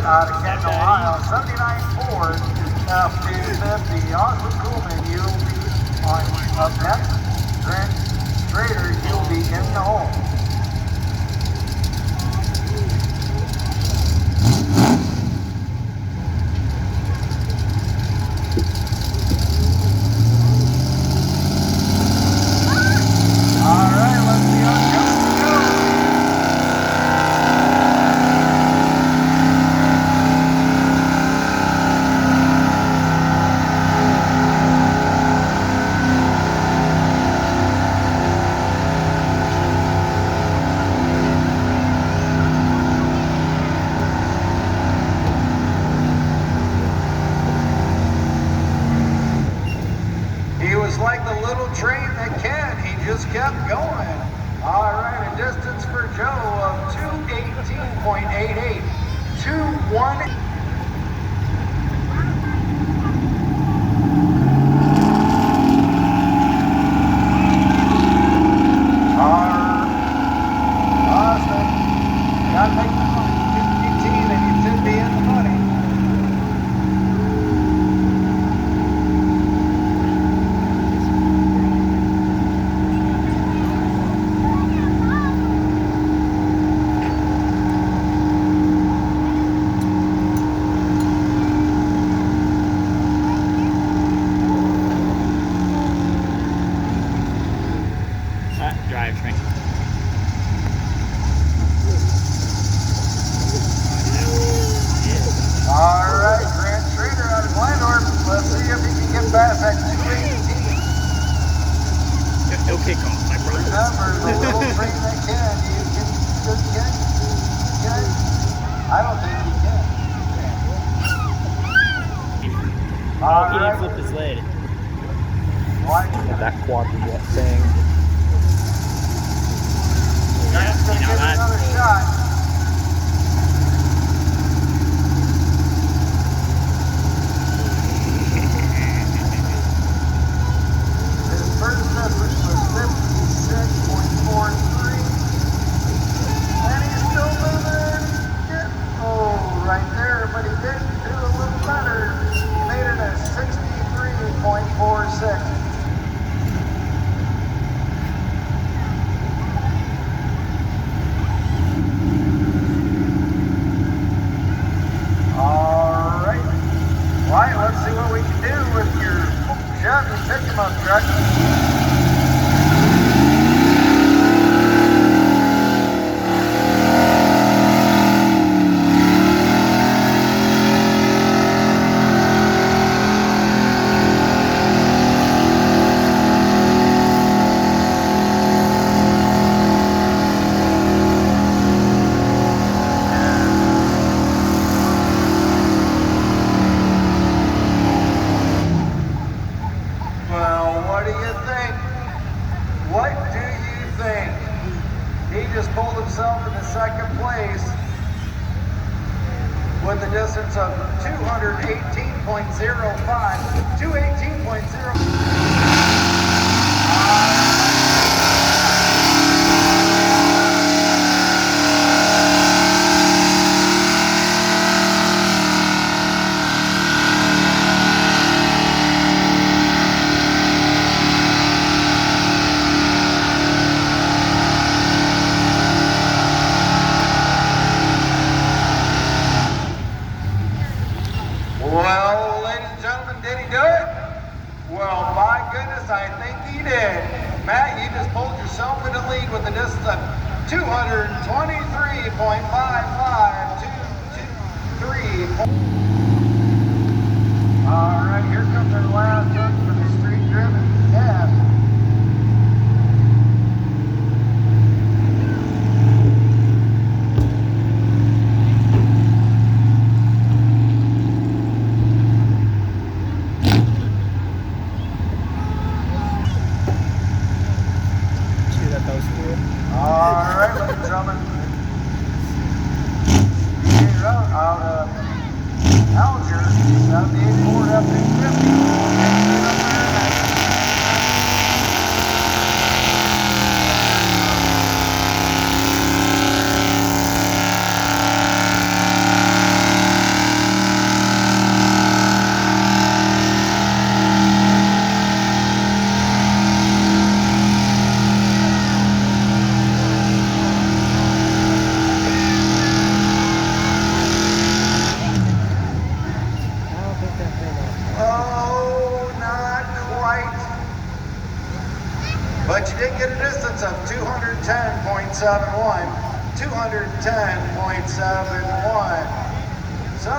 out of Canton, Ohio, 79 Ford F-250. Austin Coolman, you'll be on up next. Grant Schrader, you'll be in the hole. Like the little train that can, he just kept going. All right, a distance for Joe of 218.88. 2-1. Austin, gotta make the money. 218, and you should be in the money. Drivetrain. All right, Grant Schrader out of Glandorf. Let's see if he can get past that 218. It'll kick off, my brother. Remember, the little train that can. You can? I don't think you can. All he right. didn't flip his lid. Yeah, that quadruple thing. Grant's going to give it another shot. His first effort was 56.43. And he's still moving. Oh, right there, but he did do a little better. He made it a 63.46. Let's see what we can do with your Chevy pick-em-up truck. What do you think? He just pulled himself into second place with a distance of 218.05. 218.05. Well, ladies and gentlemen, did he do it? Well, my goodness, I think he did. Matt, you just pulled yourself into the lead with a distance of 223.55223. All right, here comes our last truck for the street-driven cab. All right, ladies and gentlemen. Out of Alger, 78 Ford F-250. But you did get a distance of 210.71. 210.71. So